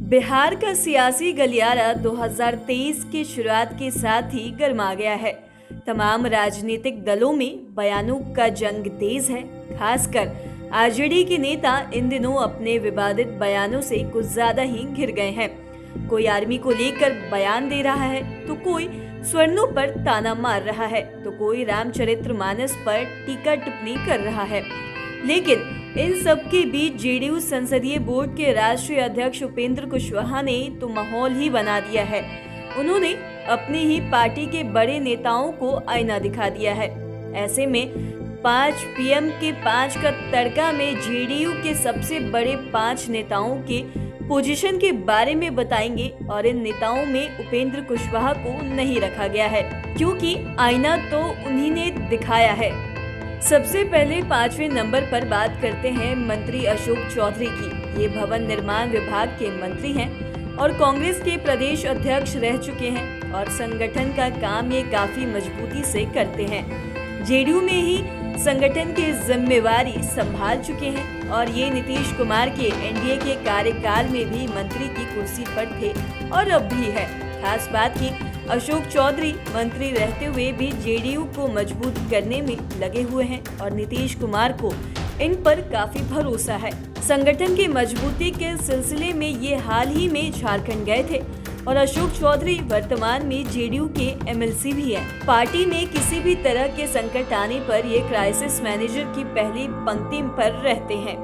बिहार का सियासी गलियारा 2023 की शुरुआत के साथ ही गर्मा गया है। तमाम राजनीतिक दलों में बयानों का जंग तेज है। खासकर आरजेडी के नेता इन दिनों अपने विवादित बयानों से कुछ ज्यादा ही घिर गए हैं। कोई आर्मी को लेकर बयान दे रहा है, तो कोई स्वर्णों पर ताना मार रहा है, तो कोई रामचरितमानस पर टीका टिप्पणी कर रहा है। लेकिन इन सब के बीच जेडीयू संसदीय बोर्ड के राष्ट्रीय अध्यक्ष उपेंद्र कुशवाहा ने तो माहौल ही बना दिया है। उन्होंने अपनी ही पार्टी के बड़े नेताओं को आईना दिखा दिया है। ऐसे में 5 PM के 5 का तड़का में जेडीयू के सबसे बड़े 5 नेताओं के पोजीशन के बारे में बताएंगे। और इन नेताओं में उपेंद्र कुशवाहा को नहीं रखा गया है, क्योंकि आईना तो उन्हीं ने दिखाया है। सबसे पहले 5वें नंबर पर बात करते हैं मंत्री अशोक चौधरी की। ये भवन निर्माण विभाग के मंत्री हैं और कांग्रेस के प्रदेश अध्यक्ष रह चुके हैं और संगठन का काम ये काफी मजबूती से करते हैं। जेडीयू में ही संगठन की जिम्मेवारी संभाल चुके हैं और ये नीतीश कुमार के एनडीए के कार्यकाल में भी मंत्री की कुर्सी पर थे और अब भी है। खास बात की अशोक चौधरी मंत्री रहते हुए भी जेडीयू को मजबूत करने में लगे हुए हैं और नीतीश कुमार को इन पर काफी भरोसा है। संगठन की मजबूती के सिलसिले में ये हाल ही में झारखंड गए थे और अशोक चौधरी वर्तमान में जेडीयू के एमएलसी भी हैं। पार्टी में किसी भी तरह के संकट आने पर ये क्राइसिस मैनेजर की पहली पंक्ति पर रहते हैं।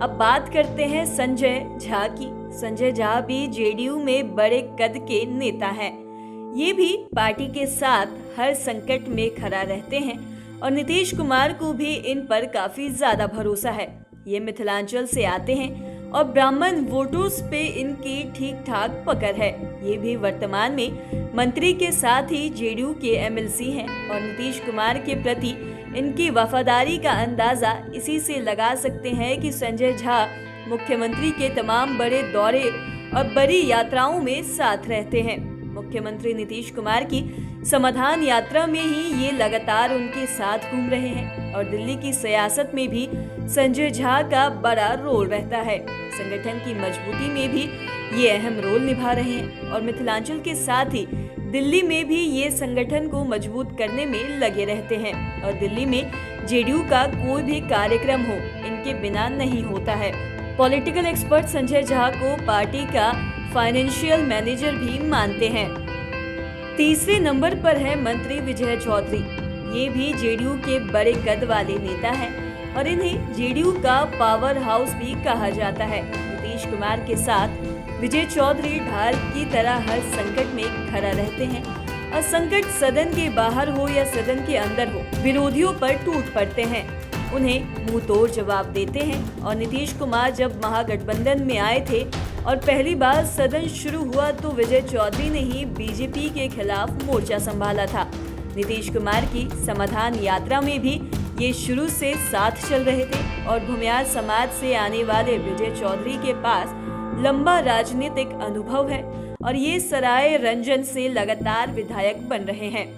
अब बात करते हैं संजय झा की। संजय झा भी जेडीयू में बड़े कद के नेता हैं। ये भी पार्टी के साथ हर संकट में खड़ा रहते हैं और नीतीश कुमार को भी इन पर काफी ज्यादा भरोसा है। ये मिथिलांचल से आते हैं और ब्राह्मण वोटर्स पे इनकी ठीक ठाक पकड़ है। ये भी वर्तमान में मंत्री के साथ ही जेडीयू के एमएलसी हैं और नीतीश कुमार के प्रति इनकी वफादारी का अंदाजा इसी से लगा सकते हैं कि संजय झा मुख्यमंत्री के तमाम बड़े दौरे और बड़ी यात्राओं में साथ रहते हैं। मुख्यमंत्री नीतीश कुमार की समाधान यात्रा में ही ये लगातार उनके साथ घूम रहे हैं और दिल्ली की सियासत में भी संजय झा का बड़ा रोल रहता है। संगठन की मजबूती में भी ये अहम रोल निभा रहे हैं और मिथिलांचल के साथ ही दिल्ली में भी ये संगठन को मजबूत करने में लगे रहते हैं और दिल्ली में जेडीयू का कोई भी कार्यक्रम हो, इनके बिना नहीं होता है। पॉलिटिकल एक्सपर्ट संजय झा को पार्टी का फाइनेंशियल मैनेजर भी मानते हैं। तीसरे नंबर पर है मंत्री विजय चौधरी। ये भी जेडीयू के बड़े कद वाले नेता हैं और इन्हें जेडीयू का पावर हाउस भी कहा जाता है। नीतीश कुमार के साथ विजय चौधरी ढाल की तरह हर संकट में खड़ा रहते हैं और संकट सदन के बाहर हो या सदन के अंदर हो, विरोधियों पर टूट पड़ते हैं, उन्हें मुंह तोड़ जवाब देते हैं। और नीतीश कुमार जब महागठबंधन में आए थे और पहली बार सदन शुरू हुआ तो विजय चौधरी ने ही बीजेपी के खिलाफ मोर्चा संभाला था। नीतीश कुमार की समाधान यात्रा में भी ये शुरू से साथ चल रहे थे और भूमियार समाज से आने वाले विजय चौधरी के पास लंबा राजनीतिक अनुभव है और ये सराय रंजन से लगातार विधायक बन रहे हैं।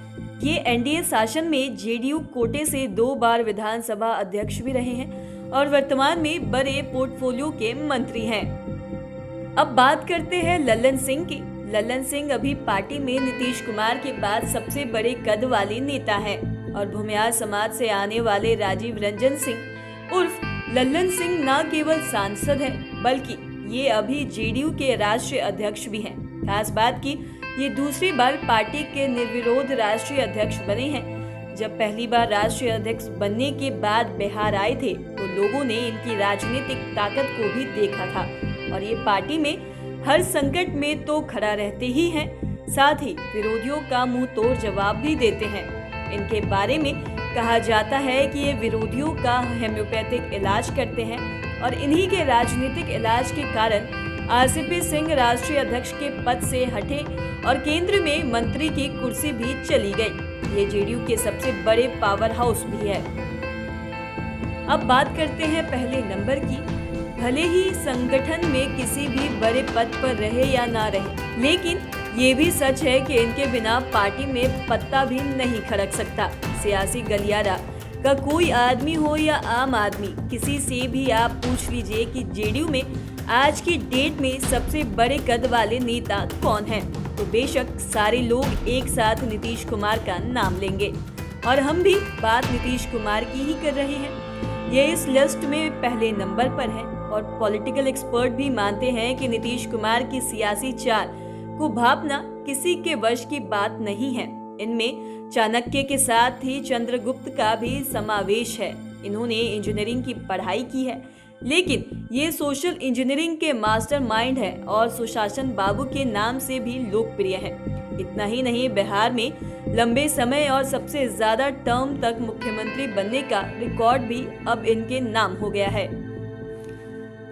ये एनडीए शासन में जेडीयू कोटे से 2 बार विधानसभा अध्यक्ष भी रहे हैं और वर्तमान में बड़े पोर्टफोलियो के मंत्री हैं। अब बात करते हैं लल्लन सिंह की। लल्लन सिंह अभी पार्टी में नीतीश कुमार के बाद सबसे बड़े कद वाले नेता हैं और भूमियार समाज से आने वाले राजीव रंजन सिंह उर्फ लल्लन सिंह न केवल सांसद हैं, बल्कि ये अभी जेडीयू के राष्ट्रीय अध्यक्ष भी हैं। खास बात की ये दूसरी बार पार्टी के निर्विरोध राष्ट्रीय अध्यक्ष बने हैं। जब पहली बार राष्ट्रीय अध्यक्ष बनने के बाद बिहार आए थे तो लोगों ने इनकी राजनीतिक ताकत को भी देखा था और ये पार्टी में हर संकट में तो खड़ा रहते ही हैं, साथ ही विरोधियों का मुंह तोड़ जवाब भी देते हैं। इनके बारे में कहा जाता है कि ये विरोधियों का होम्योपैथिक इलाज करते हैं और इन्हीं के राजनीतिक इलाज के कारण आरसीपी सिंह राष्ट्रीय अध्यक्ष के पद से हटे और केंद्र में मंत्री की कुर्सी भी चली गई। ये जेडीयू के सबसे बड़े पावर हाउस भी है। अब बात करते हैं पहले नंबर की। भले ही संगठन में किसी भी बड़े पद पर रहे या ना रहे, लेकिन ये भी सच है कि इनके बिना पार्टी में पत्ता भी नहीं खड़क सकता। सियासी गलियारा का कोई आदमी हो या आम आदमी, किसी से भी आप पूछ लीजिए कि जेडीयू में आज की डेट में सबसे बड़े कद वाले नेता कौन हैं? तो बेशक सारे लोग एक साथ नीतीश कुमार का नाम लेंगे और हम भी बात नीतीश कुमार की ही कर रहे हैं। ये इस लिस्ट में पहले नंबर पर हैं और पॉलिटिकल एक्सपर्ट भी मानते हैं कि नीतीश कुमार की सियासी चाल को भापना किसी के वश की बात नहीं है। इनमें चाणक्य के साथ ही चंद्रगुप्त का भी समावेश है। इन्होंने इंजीनियरिंग की पढ़ाई की है, लेकिन ये सोशल इंजीनियरिंग के मास्टरमाइंड है और सुशासन बाबू के नाम से भी लोकप्रिय है। इतना ही नहीं, बिहार में लंबे समय और सबसे ज्यादा टर्म तक मुख्यमंत्री बनने का रिकॉर्ड भी अब इनके नाम हो गया है।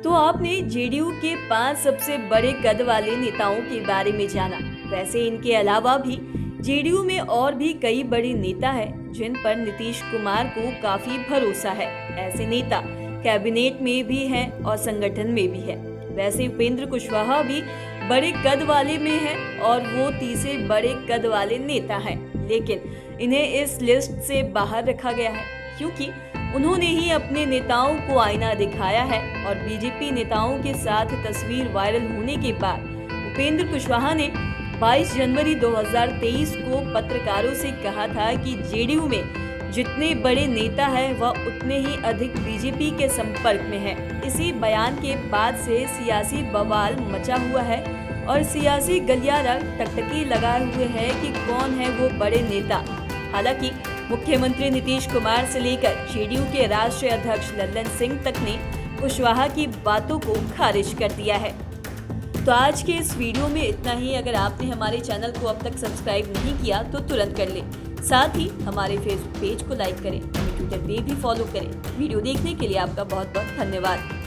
तो आपने जेडीयू के 5 सबसे बड़े कद वाले नेताओं के बारे में जाना। वैसे इनके अलावा भी जेडीयू में और भी कई बड़े नेता हैं जिन पर नीतीश कुमार को काफी भरोसा है। ऐसे नेता कैबिनेट में भी हैं और संगठन में भी है। वैसे उपेंद्र कुशवाहा भी बड़े कद वाले में है और वो तीसरे बड़े कद वाले नेता हैं, लेकिन इन्हें इस लिस्ट से बाहर रखा गया है क्योंकि उन्होंने ही अपने नेताओं को आईना दिखाया है। और बीजेपी नेताओं के साथ तस्वीर वायरल होने के बाद उपेंद्र कुशवाहा ने 22 जनवरी 2023 को पत्रकारों से कहा था कि जेडीयू में जितने बड़े नेता हैं वह उतने ही अधिक बीजेपी के संपर्क में हैं। इसी बयान के बाद से सियासी बवाल मचा हुआ है और सियासी गलियारा टकटकी लगाए हुए है कि कौन है वो बड़े नेता। हालांकि मुख्यमंत्री नीतीश कुमार से लेकर जेडीयू के राष्ट्रीय अध्यक्ष लल्लन सिंह तक ने कुशवाहा की बातों को खारिज कर दिया है। तो आज के इस वीडियो में इतना ही। अगर आपने हमारे चैनल को अब तक सब्सक्राइब नहीं किया तो तुरंत कर लें। साथ ही हमारे फेसबुक पेज को लाइक करें, ट्विटर पे भी फॉलो करें। वीडियो देखने के लिए आपका बहुत बहुत धन्यवाद।